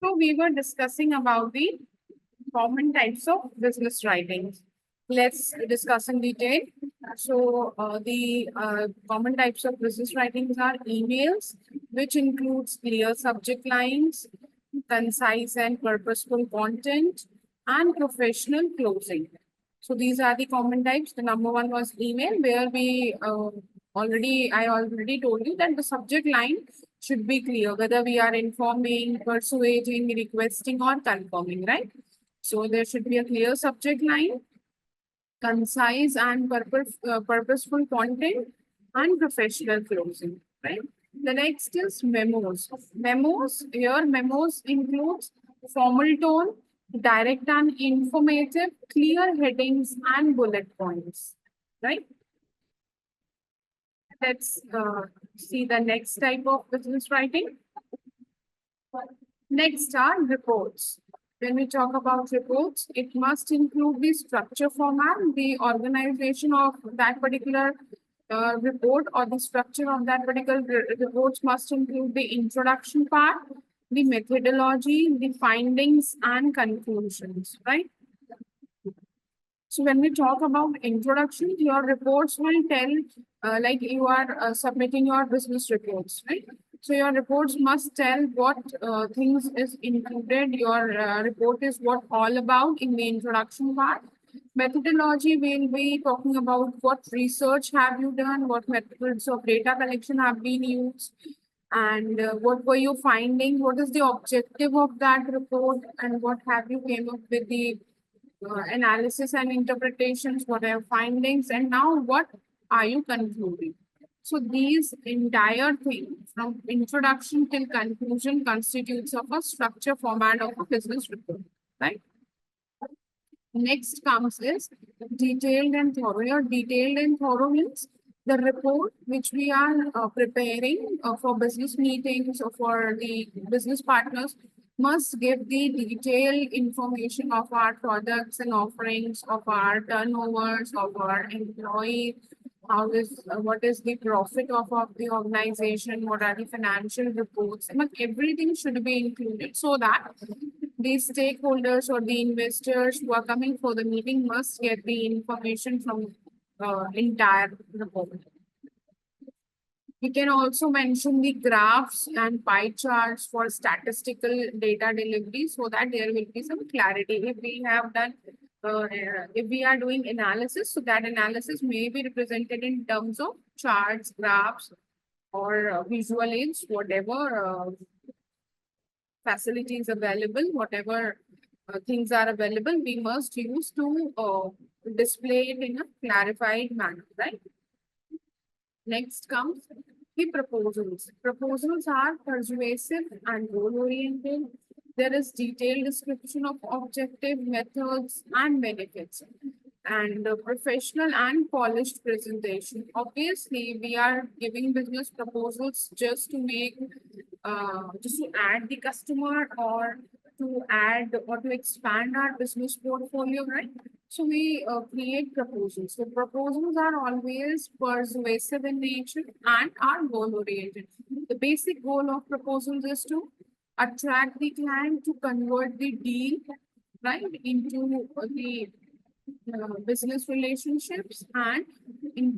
So we were discussing about the common types of business writing. Let's discuss in detail. So the common types of business writings are emails, which includes clear subject lines, concise and purposeful content, and professional closing. So these are the common types. The number one was email, where I already told you that the subject line should be clear, whether we are informing, persuading, requesting, or confirming, right? So there should be a clear subject line, concise and purposeful content, and professional closing, right? The next is memos. Memos includes formal tone, direct and informative, clear headings and bullet points, right? Let's see the next type of business writing. Next are reports. When we talk about reports, it must include the structure format, the organization of that particular report, or the structure of that particular reports must include the introduction part, the methodology, the findings and conclusions, right? So when we talk about introduction, your reports will tell, like you are submitting your business reports, right? So your reports must tell what things is included. Your report is what all about in the introduction part. Methodology will be talking about what research have you done, what methods of data collection have been used, and what were you finding, what is the objective of that report, and what have you came up with the analysis and interpretations, what are your findings, and now what are you concluding? So these entire thing from introduction till conclusion constitutes of a structure format of a business report, right? Next comes is detailed and thorough. Your detailed and thorough means the report which we are preparing for business meetings or for the business partners must give the detailed information of our products and offerings, of our turnovers, of our employees, what is the profit of the organization, what are the financial reports, and everything should be included so that the stakeholders or the investors who are coming for the meeting must get the information from entire report. We can also mention the graphs and pie charts for statistical data delivery so that there will be some clarity. If we are doing analysis, so that analysis may be represented in terms of charts, graphs, or visual aids, whatever facilities available, whatever things are available, we must use to display it in a clarified manner, right? Next comes the proposals. Proposals are persuasive and goal-oriented. There is detailed description of objective, methods, and benefits, and professional and polished presentation. Obviously, we are giving business proposals just to make, just to add the customer or to add or to expand our business portfolio, right? So we create proposals. So proposals are always persuasive in nature and are goal oriented. The basic goal of proposals is to attract the client, to convert the deal, right, into the business relationships, and in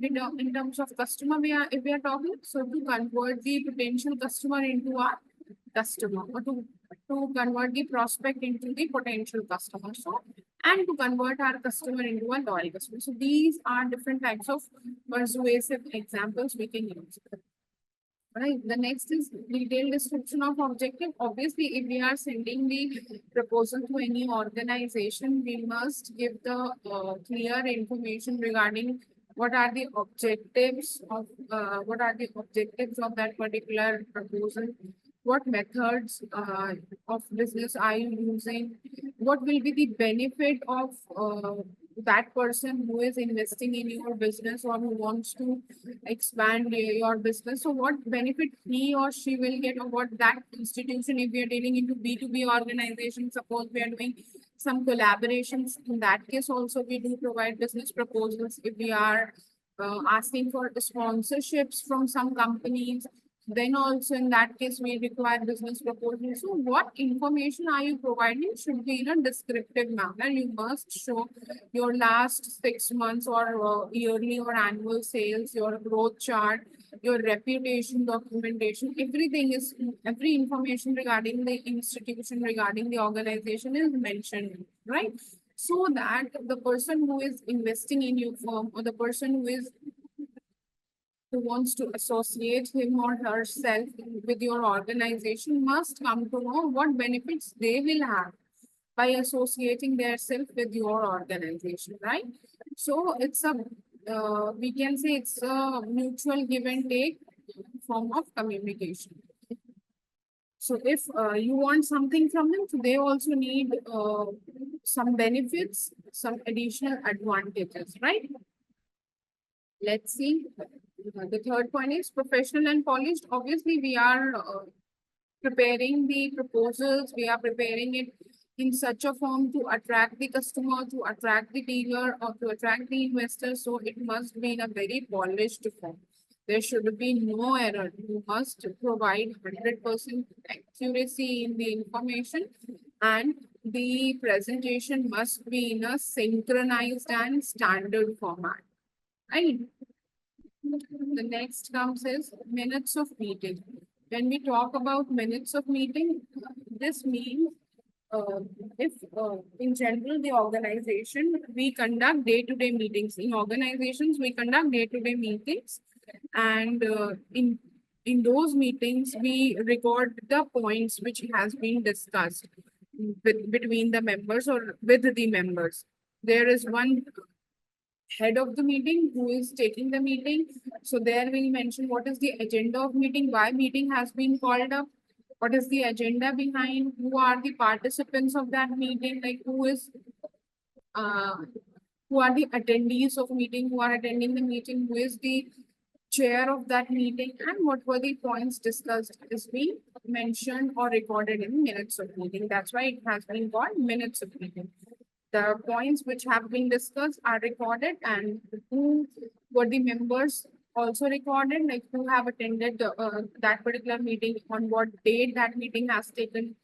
terms of customer, if we are talking, so to convert the potential customer into our customer, or to convert the prospect into the potential customer, so and to convert our customer into a loyal customer. So these are different types of persuasive examples we can use. Right. The next is detailed description of objective. Obviously, if we are sending the proposal to any organization, we must give the clear information regarding what are the objectives of that particular proposal, what methods of business are you using, what will be the benefit of that person who is investing in your business or who wants to expand your business. So what benefit he or she will get, or what that institution, if we are dealing into B2B organization, suppose we are doing some collaborations, in that case also we do provide business proposals. If we are asking for sponsorships from some companies, then also in that case we require business proposal. So what information are you providing should be in a descriptive manner. You must show your last 6 months or yearly or annual sales, your growth chart, your reputation documentation. Every information regarding the institution, regarding the organization is mentioned, right? So that the person who is investing in your firm, or the person who wants to associate him or herself with your organization must come to know what benefits they will have by associating themselves with your organization, right? So we can say it's a mutual give and take form of communication. So if you want something from them, so they also need some benefits, some additional advantages, right? Let's see. The third point is professional and polished. Obviously, we are preparing the proposals, we are preparing it in such a form to attract the customer, to attract the dealer, or to attract the investor. So it must be in a very polished form. There should be no error. You must provide 100% accuracy in the information, and the presentation must be in a synchronized and standard format. Right? The next comes is minutes of meeting. When we talk about minutes of meeting, this means if in general the organization, we conduct day-to-day meetings. In organizations, we conduct day-to-day meetings, and in those meetings we record the points which has been discussed between the members or with the members. There is one head of the meeting who is taking the meeting. So there we'll mention what is the agenda of meeting, why meeting has been called up, what is the agenda behind, who are the participants of that meeting, like uh, who are the attendees of meeting, who are attending the meeting, who is the chair of that meeting, and what were the points discussed is being mentioned or recorded in minutes of meeting. That's why it has been called minutes of meeting. The points which have been discussed are recorded, and who were the members also recorded, like who have attended that particular meeting, on what date that meeting has taken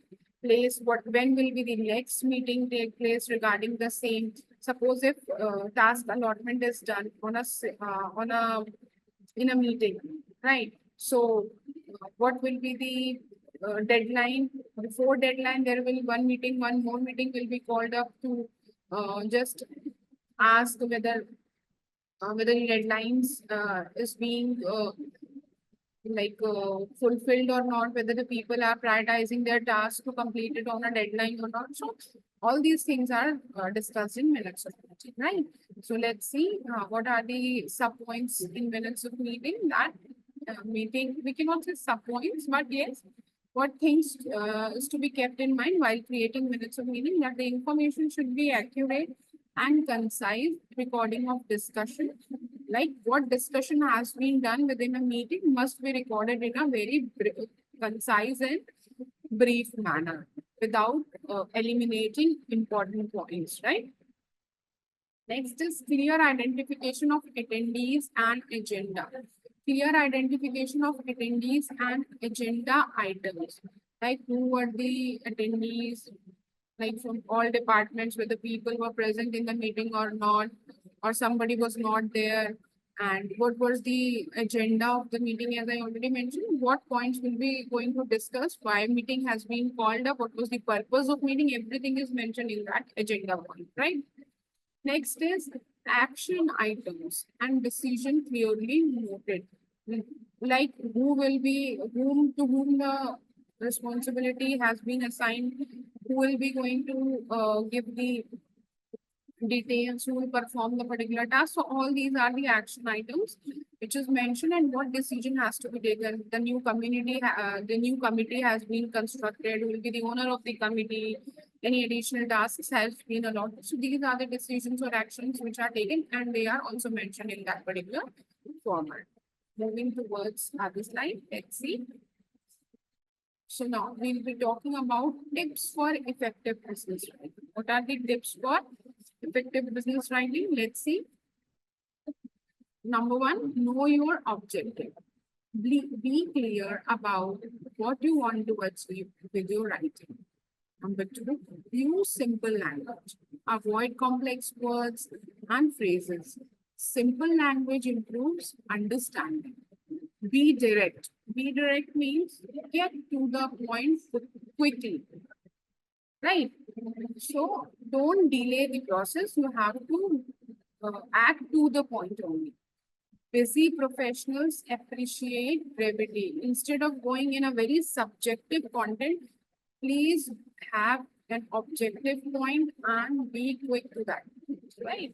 place, when will be the next meeting take place regarding the same. Suppose if task allotment is done on a in a meeting, right? So what will be the deadline? Before deadline, there will be one more meeting will be called up to just ask whether the deadlines is being fulfilled or not, whether the people are prioritizing their task to complete it on a deadline or not. So all these things are discussed in minutes of meeting, right? So let's see what are the sub points in minutes of meeting. That meeting, we cannot say sub points, but yes, what things is to be kept in mind while creating minutes of meeting, that the information should be accurate and concise. Recording of discussion, like what discussion has been done within a meeting, must be recorded in a very concise and brief manner without eliminating important points, right? Next is clear identification of attendees and agenda. Clear identification of attendees and agenda items, like who were the attendees, like from all departments, whether people were present in the meeting or not, or somebody was not there, and what was the agenda of the meeting. As I already mentioned, what points will be going to discuss, why meeting has been called up, what was the purpose of meeting, everything is mentioned in that agenda point, right? Next is action items and decision clearly noted, like whom the responsibility has been assigned, who will be going to give the details, who will perform the particular task. So all these are the action items which is mentioned, and what decision has to be taken. The new committee has been constructed, who will be the owner of the committee, any additional tasks has been allotted. So these are the decisions or actions which are taken, and they are also mentioned in that particular format. Moving towards other slide, let's see. So now we'll be talking about tips for effective business writing. What are the tips for effective business writing? Let's see. Number one, know your objective. Be clear about what you want to achieve with your writing. Number two, use simple language. Avoid complex words and phrases. Simple language improves understanding. Be direct. Be direct means get to the point quickly, right? So don't delay the process. You have to act to the point only. Busy professionals appreciate brevity. Instead of going in a very subjective content, please have an objective point and be quick to that, right?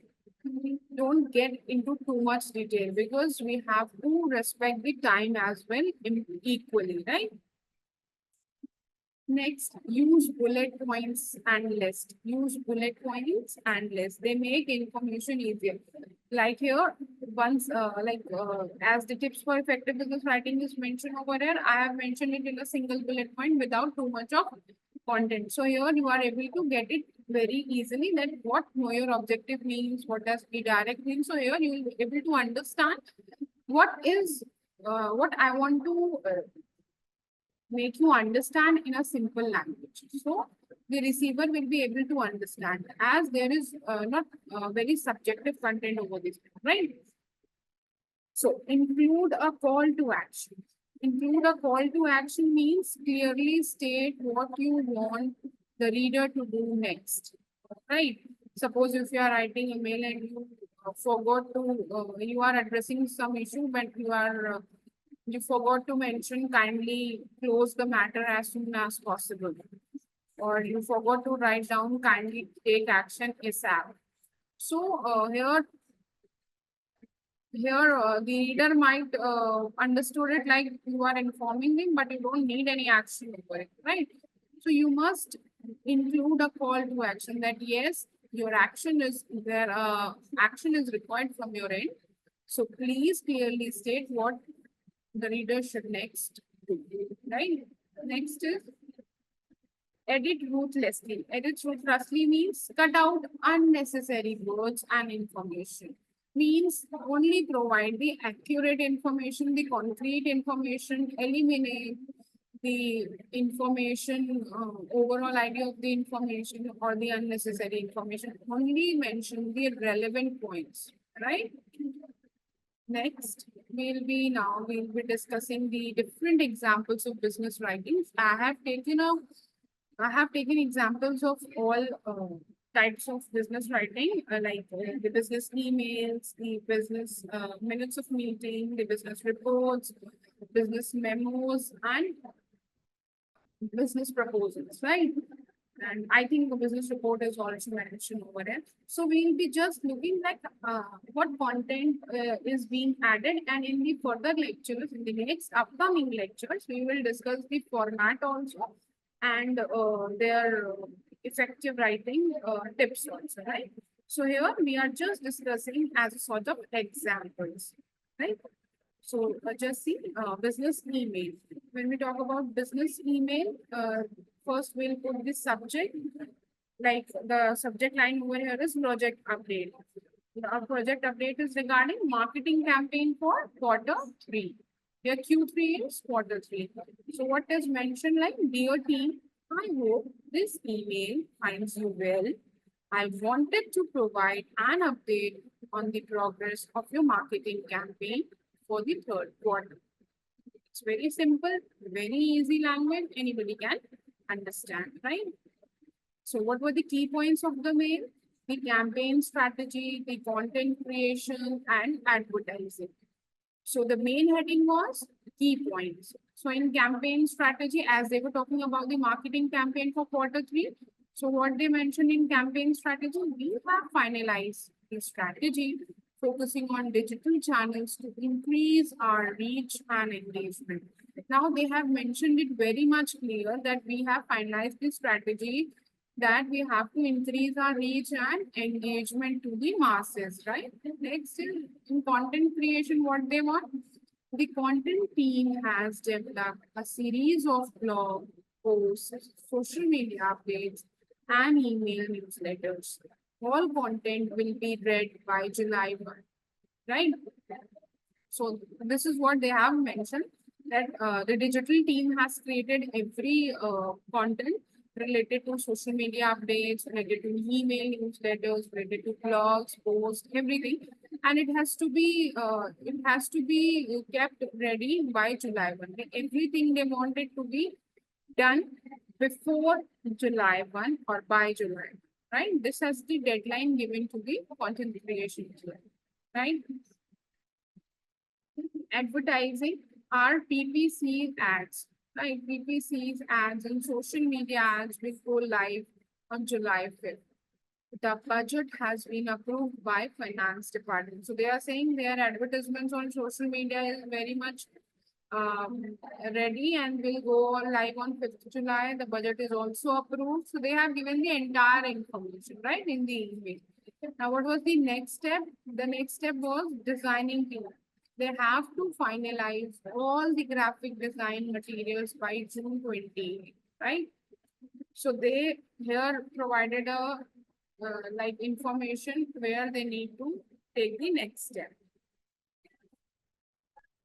Don't get into too much detail because we have to respect the time as well equally, right? Next, use bullet points and list. Use bullet points and list. They make information easier. Like here, once, as the tips for effective business writing is mentioned over here, I have mentioned it in a single bullet point without too much of content. So here you are able to get it very easily that what know your objective means, what does redirect mean. So here you will be able to understand what is what I want to make you understand in a simple language. So the receiver will be able to understand as there is not very subjective content over this, right? So include a call to action. Include a call to action means clearly state what you want the reader to do next, right? Suppose if you are writing a mail and you forgot to, you are addressing some issue, but you forgot to mention kindly close the matter as soon as possible, or you forgot to write down kindly take action ASAP. So here the reader might understood it like you are informing him, but you don't need any action over it, right? So you must include a call to action that yes, your action is there. Action is required from your end. So please clearly state what the reader should next do, right? Next is edit ruthlessly. Edit ruthlessly means cut out unnecessary words and information. Means only provide the accurate information, the concrete information, eliminate the information, overall idea of the information or the unnecessary information. Only mention the relevant points, right? Next, we'll be discussing the different examples of business writings. I have taken examples of all types of business writing, the business emails, the business minutes of meeting, the business reports, business memos, and business proposals, right? And I think the business report is also mentioned over there. So we'll be just looking like what content is being added, and in the further lectures, in the next upcoming lectures, we will discuss the format also and their effective writing tips also, right? So here we are just discussing as a sort of examples, right? So just see business email. When we talk about business email, first we'll put the subject, like the subject line over here is project update. Our project update is regarding marketing campaign for quarter three. Here Q3 is quarter three. So what is mentioned like, dear team, I hope this email finds you well. I wanted to provide an update on the progress of your marketing campaign for the third quarter. It's very simple, very easy language, anybody can understand, right? So what were the key points of the mail? The campaign strategy, the content creation, and advertising. So the main heading was key points. So in campaign strategy, as they were talking about the marketing campaign for quarter three, so what they mentioned in campaign strategy, we have finalized the strategy focusing on digital channels to increase our reach and engagement. Now they have mentioned it very much clear that we have finalized the strategy that we have to increase our reach and engagement to the masses, right? Next is in content creation, what they want. The content team has developed a series of blog posts, social media updates, and email newsletters. All content will be read by July 1, right? So this is what they have mentioned, that the digital team has created every content related to social media updates, related to email newsletters, related to blogs, posts, everything, and it has to be kept ready by July 1. Like, everything they want it to be done before July 1 or by July, right? This has the deadline given to the content creation, right? Advertising are PPC ads, right? PPC's ads and social media ads will go live on July 5th. The budget has been approved by finance department. So they are saying their advertisements on social media is very much um, ready and will go live on 5th July. The budget is also approved. So they have given the entire information, right, in the email. Now, what was the next step? The next step was designing team. They have to finalize all the graphic design materials by June 20, right? So they here provided a like information where they need to take the next step.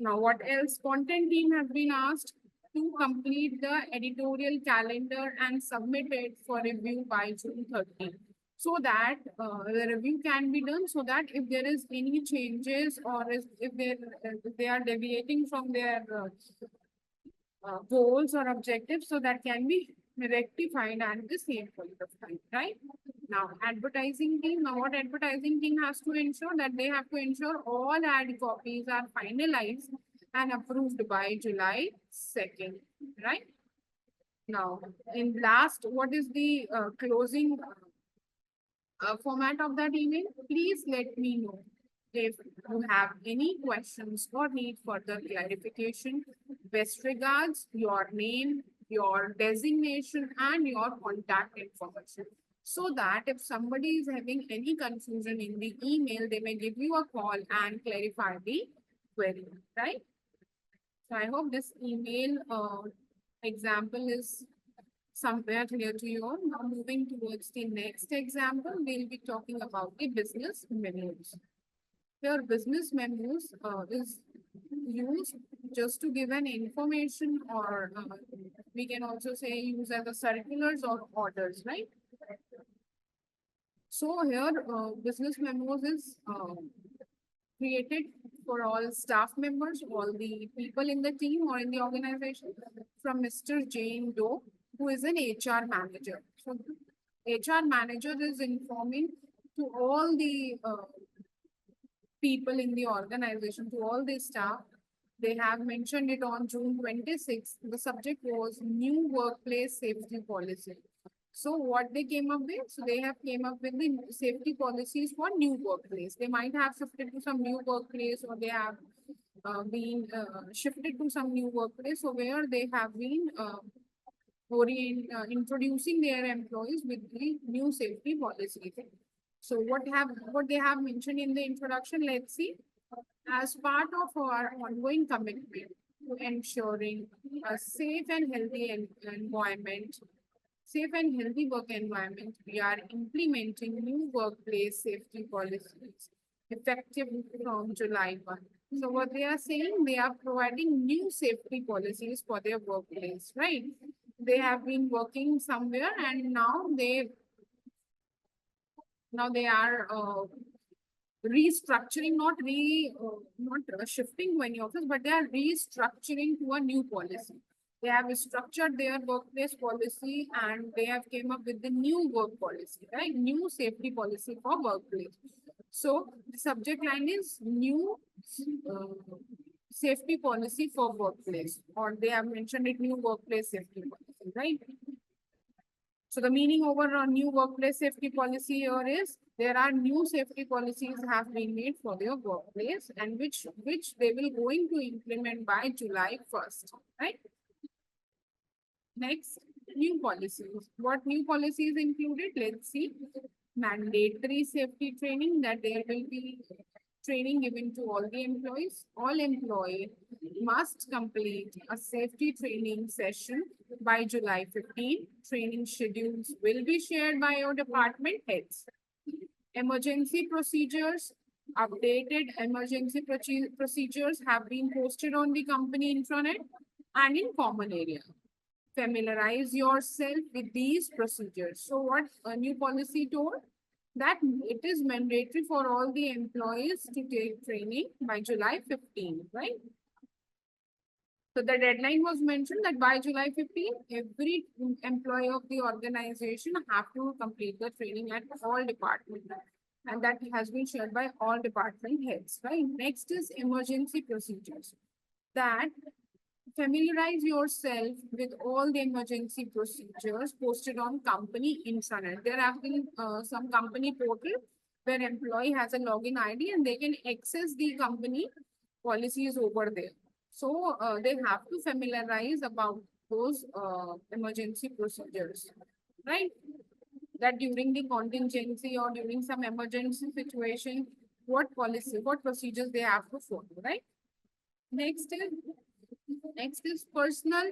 Now, what else? Content team has been asked to complete the editorial calendar and submit it for review by June 30, so that the review can be done, so that if there is any changes or if they are deviating from their goals or objectives, so that can be rectified at the same point of time, right? Now, advertising team. Now, what advertising team has to ensure, that they have to ensure all ad copies are finalized and approved by July 2nd, right? Now, in last, what is the closing format of that email? Please let me know if you have any questions or need further clarification. Best regards, your name, your designation, and your contact information. So that if somebody is having any confusion in the email, they may give you a call and clarify the query, right? So I hope this email example is somewhere clear to you all. Now, moving towards the next example, we'll be talking about the business memos. Here, business memos is used just to give an information, or we can also say use as a circulars or orders, right? So here, business memos is created for all staff members, all the people in the team or in the organization, from Mr. Jane Doe, who is an HR manager. So HR manager is informing to all the people in the organization, to all the staff. They have mentioned it on June 26th. The subject was new workplace safety policy. So what they came up with? So they have came up with the safety policies for new workplace. They might have shifted to some new workplace, or they have been shifted to some new workplace. So where they have been introducing their employees with the new safety policies. So what they have mentioned in the introduction, let's see. As part of our ongoing commitment to ensuring a safe and healthy environment, safe and healthy work environment, we are implementing new workplace safety policies effective from July 1. So what they are saying, they are providing new safety policies for their workplace, right? They have been working somewhere, and now they are restructuring, not shifting to any office, but they are restructuring to a new policy. They have structured their workplace policy, and they have came up with the new work policy, right? New safety policy for workplace. So the subject line is new safety policy for workplace, or they have mentioned it new workplace safety policy, right? So the meaning over a new workplace safety policy here is, there are new safety policies have been made for their workplace, and which they will going to implement by July 1st, right? Next, new policies. What new policies included? Let's see. Mandatory safety training, that there will be training given to all the employees. All employees must complete a safety training session by July 15. Training schedules will be shared by your department heads. Emergency procedures. Updated emergency procedures have been posted on the company intranet and in common area. Familiarize yourself with these procedures. So what a new policy told? That it is mandatory for all the employees to take training by July 15, right? So the deadline was mentioned that by July 15, every employee of the organization have to complete the training at all departments. And that has been shared by all department heads, right? Next is emergency procedures. That familiarize yourself with all the emergency procedures posted on company intranet. There have been some company portal where employee has a login ID and they can access the company policies over there. So they have to familiarize about those emergency procedures, right? That during the contingency or during some emergency situation, what policy, what procedures they have to follow, right? Next is next is personal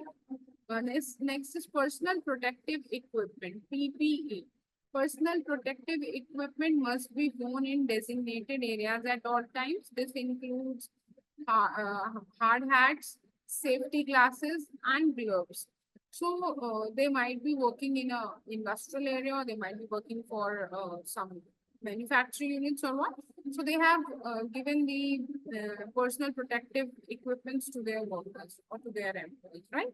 next is personal protective equipment, PPE. Personal protective equipment must be worn in designated areas at all times. This includes hard hats, safety glasses, and gloves. So they might be working in a industrial area, or they might be working for some manufacturing units or what. So they have given the personal protective equipments to their workers or to their employees, right?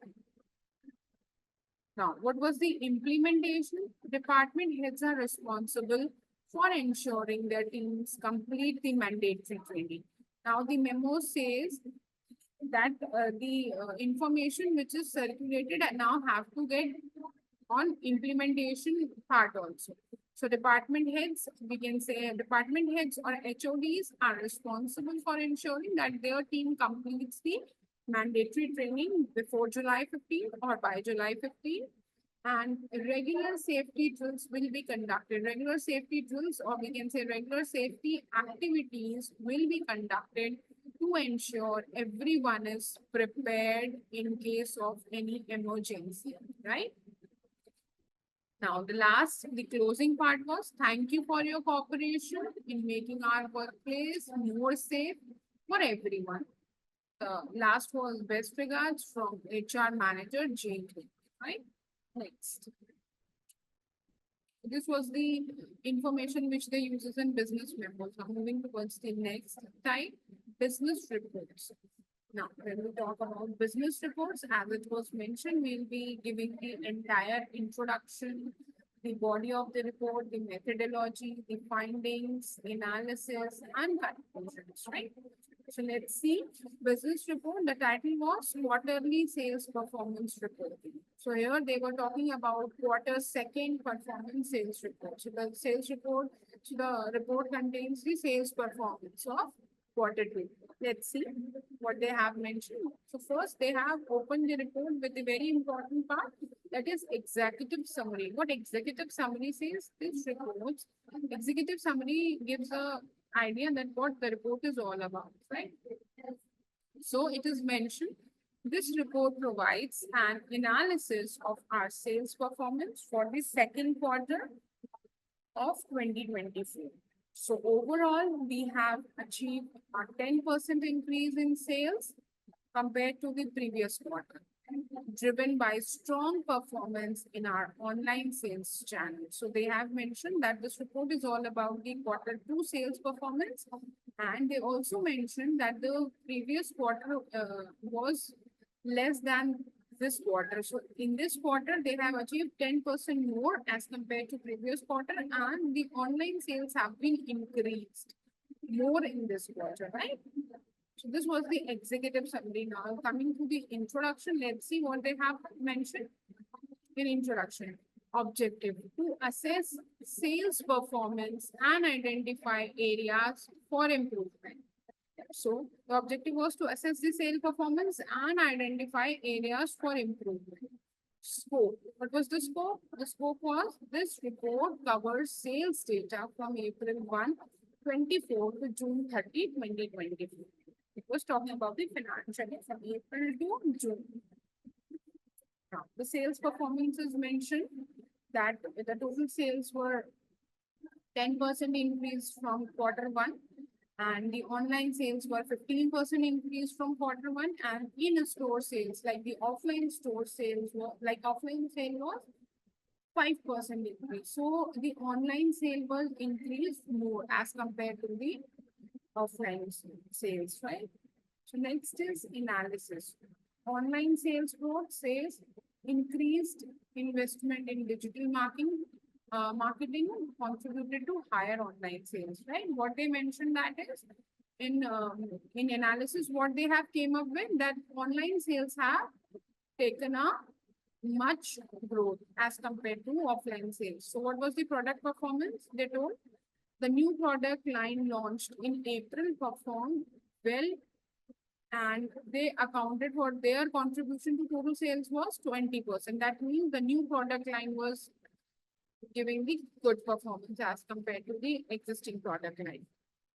Now, what was the implementation? Department heads are responsible for ensuring their teams complete the mandatory training. Now, the memo says that the information which is circulated now have to get on implementation part also. So department heads, we can say department heads or HODs are responsible for ensuring that their team completes the mandatory training before July 15 or by July 15. And regular safety drills will be conducted. Regular safety drills, or we can say regular safety activities, will be conducted to ensure everyone is prepared in case of any emergency, right? Now, the closing part was thank you for your cooperation in making our workplace more safe for everyone. Last was best regards from HR manager Jane, right? Next. This was the information which they use in business memos. Now moving towards the next type, business reports. Now, when we talk about business reports, as it was mentioned, we'll be giving the entire introduction, the body of the report, the methodology, the findings, analysis, and conclusions, right? So let's see. Business report, the title was Quarterly Sales Performance Report. So here they were talking about quarter second performance sales report. So the sales report, so the report contains the sales performance of quarter two. Let's see what they have mentioned. So first they have opened the report with the very important part, that is executive summary. What executive summary says, this report, executive summary gives a idea that what the report is all about, right? So it is mentioned, this report provides an analysis of our sales performance for the second quarter of 2024. So overall, we have achieved a 10% increase in sales compared to the previous quarter, driven by strong performance in our online sales channel. So they have mentioned that this report is all about the quarter two sales performance. And they also mentioned that the previous quarter was less than this quarter. So in this quarter, they have achieved 10% more as compared to previous quarter, and the online sales have been increased more in this quarter, right? So this was the executive summary. Now coming to the introduction, let's see what they have mentioned in introduction. Objective to assess sales performance and identify areas for improvement. So the objective was to assess the sale performance and identify areas for improvement. Scope. What was the scope? The scope was this report covers sales data from April 1, 24 to June 30, 2024. It was talking about the financial year from April to June. Now, the sales performance is mentioned that the total sales were 10% increase from quarter one. And the online sales were 15% increase from quarter one, and in-store sales, like the offline store sales, were like offline sale was 5% increase. So the online sale was increased more as compared to the offline sales, right? So next is analysis. Online sales growth says increased investment in digital marketing contributed to higher online sales, right? What they mentioned that is in analysis, what they have came up with that online sales have taken a much growth as compared to offline sales. So what was the product performance? They told the new product line launched in April performed well, and they accounted for their contribution to total sales was 20%. That means the new product line was giving the good performance as compared to the existing product line.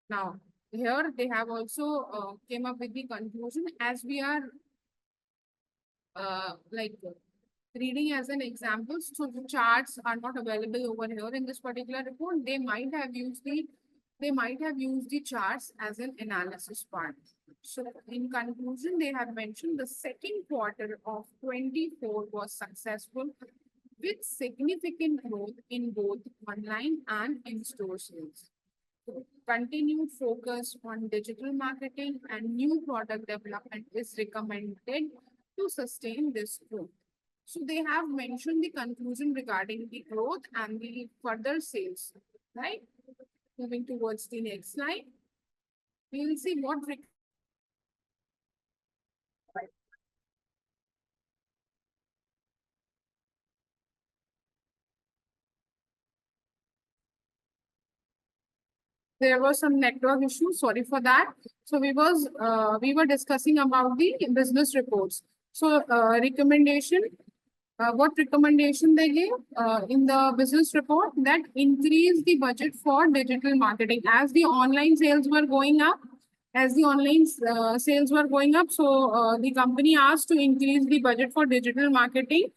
Now, here they have also came up with the conclusion as we are like reading as an example. So the charts are not available over here in this particular report. They might have used the charts as an analysis part. So in conclusion, they have mentioned the second quarter of 24 was successful with significant growth in both online and in-store sales. So continued focus on digital marketing and new product development is recommended to sustain this growth. So they have mentioned the conclusion regarding the growth and the further sales, right? Moving towards the next slide, we will see what there was some network issue. Sorry for that. So we were discussing about the business reports. So recommendation. What recommendation they gave in the business report that increase the budget for digital marketing as the online sales were going up. As the online sales were going up, so the company asked to increase the budget for digital marketing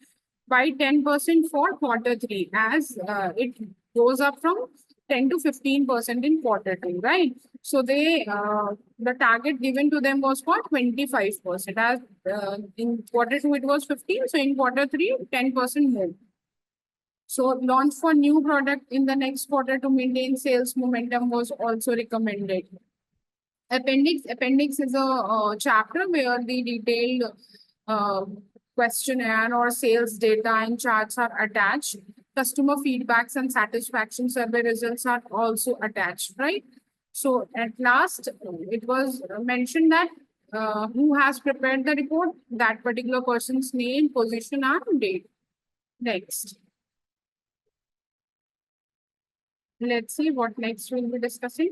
by 10% for quarter three, as it goes up from 10 to 15% in quarter two, right? So the target given to them was for 25%. As in quarter two, it was 15. So in quarter three, 10% more. So launch for new product in the next quarter to maintain sales momentum was also recommended. Appendix is a chapter where the detailed uh, questionnaire or sales data and charts are attached. Customer feedbacks and satisfaction survey results are also attached, right? So at last, it was mentioned that who has prepared the report, that particular person's name, position, and date. Next. Let's see what next we'll be discussing.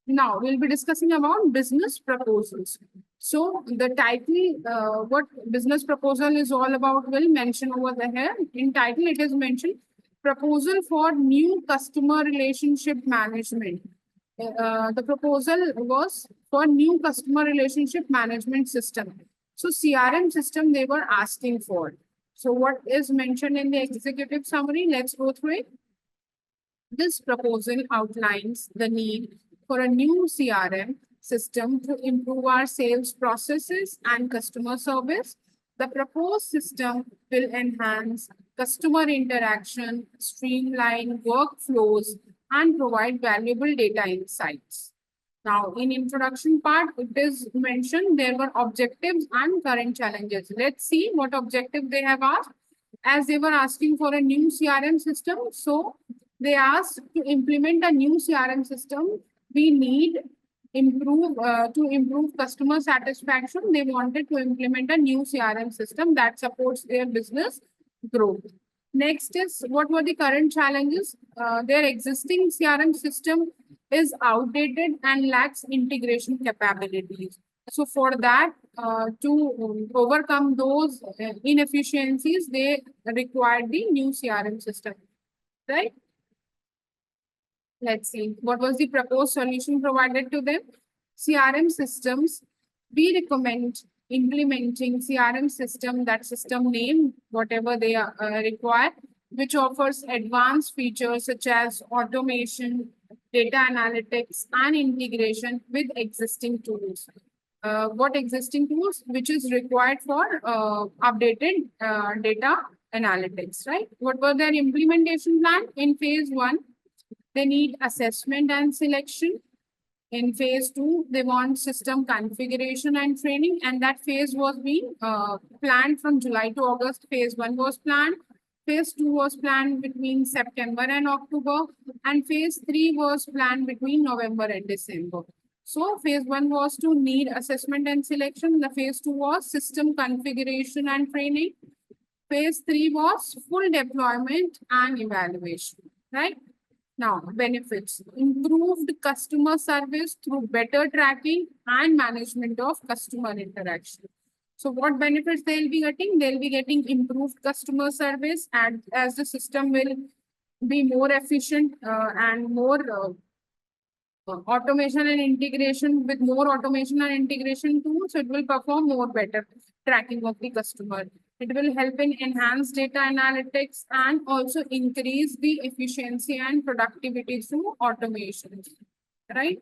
Now we'll be discussing about business proposals. So the title, what business proposal is all about will mention over here. In title, it is mentioned proposal for new customer relationship management. The proposal was for new customer relationship management system. So CRM system they were asking for. So what is mentioned in the executive summary? Let's go through it. This proposal outlines the need for a new CRM system to improve our sales processes and customer service. The proposed system will enhance customer interaction, streamline workflows, and provide valuable data insights. Now, in introduction part, it is mentioned there were objectives and current challenges. Let's see what objective they have asked. As they were asking for a new CRM system, so they asked to implement a new CRM system. We need to improve customer satisfaction. They wanted to implement a new CRM system that supports their business growth. Next is what were the current challenges? Their existing CRM system is outdated and lacks integration capabilities. So for that, to overcome those inefficiencies, they required the new CRM system, right? Let's see, what was the proposed solution provided to them? CRM systems. We recommend implementing CRM system, that system name, whatever they require, which offers advanced features such as automation, data analytics, and integration with existing tools. What existing tools? Which is required for updated data analytics, right? What was their implementation plan? In phase one, they need assessment and selection. In phase two, they want system configuration and training, and that phase was being planned from July to August. Phase one was planned. Phase two was planned between September and October, and phase three was planned between November and December. So phase one was to need assessment and selection. The phase two was system configuration and training. Phase three was full deployment and evaluation, right? Now, benefits: improved customer service through better tracking and management of customer interaction. So what benefits they'll be getting? They'll be getting improved customer service, and as the system will be more efficient and more automation and integration, with more automation and integration tools, it will perform more better tracking of the customer. It will help in enhance data analytics and also increase the efficiency and productivity through automation, right?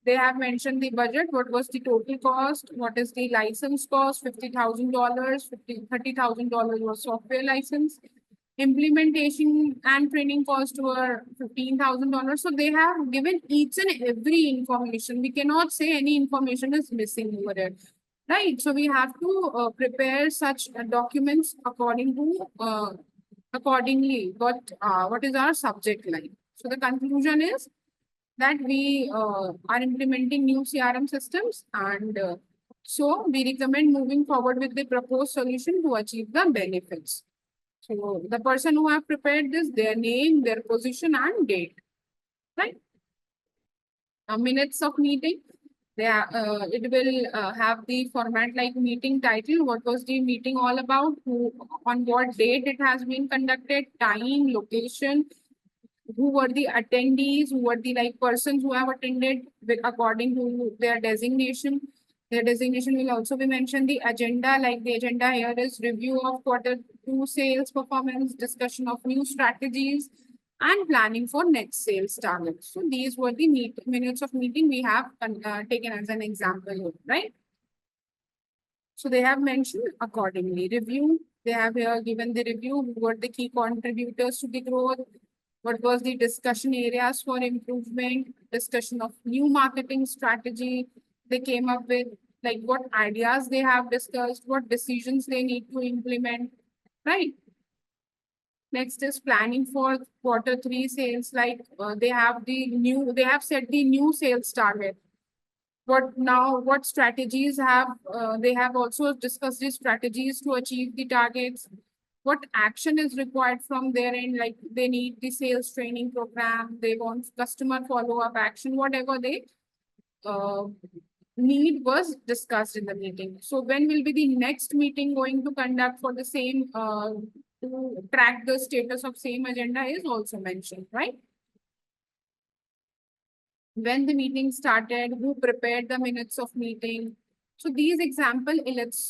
They have mentioned the budget. What was the total cost? What is the license cost? $50,000, $30,000 was software license. Implementation and training cost were $15,000. So they have given each and every information. We cannot say any information is missing over there, right? So we have to prepare such documents accordingly. What is our subject line? So the conclusion is that we are implementing new CRM systems, and so we recommend moving forward with the proposed solution to achieve the benefits. So the person who have prepared this, their name, their position, and date, right? Minutes of meeting. It will have the format like meeting title. What was the meeting all about? Who, on what date it has been conducted? Time, location. Who were the attendees? Who were the persons who have attended according to their designation? Their designation will also be mentioned. The agenda, like the agenda here is review of Q2 sales performance, discussion of new strategies, and planning for next sales targets. So these were the minutes of meeting we have taken as an example here, right? So they have mentioned accordingly. Review, they have here given the review. Who were the key contributors to the growth? What was the discussion areas for improvement? Discussion of new marketing strategy they came up with, like what ideas they have discussed, what decisions they need to implement, right? Next is planning for Q3 sales. They have set the new sales target. What strategies have they have also discussed the strategies to achieve the targets. What action is required from their end? Like they need the sales training program, they want customer follow-up action, whatever they need was discussed in the meeting. So when will be the next meeting going to conduct for the same to track the status of same agenda is also mentioned, right? When the meeting started, who prepared the minutes of meeting. So these example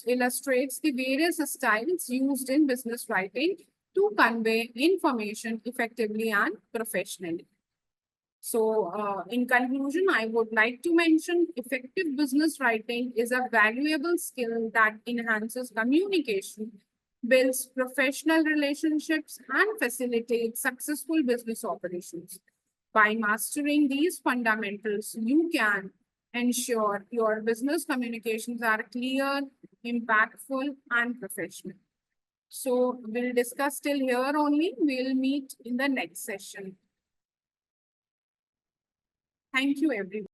illustrates the various styles used in business writing to convey information effectively and professionally. So in conclusion, I would like to mention effective business writing is a valuable skill that enhances communication, builds professional relationships, and facilitates successful business operations. By mastering these fundamentals, you can ensure your business communications are clear, impactful, and professional. So we'll discuss till here only. We'll meet in the next session. Thank you, everyone.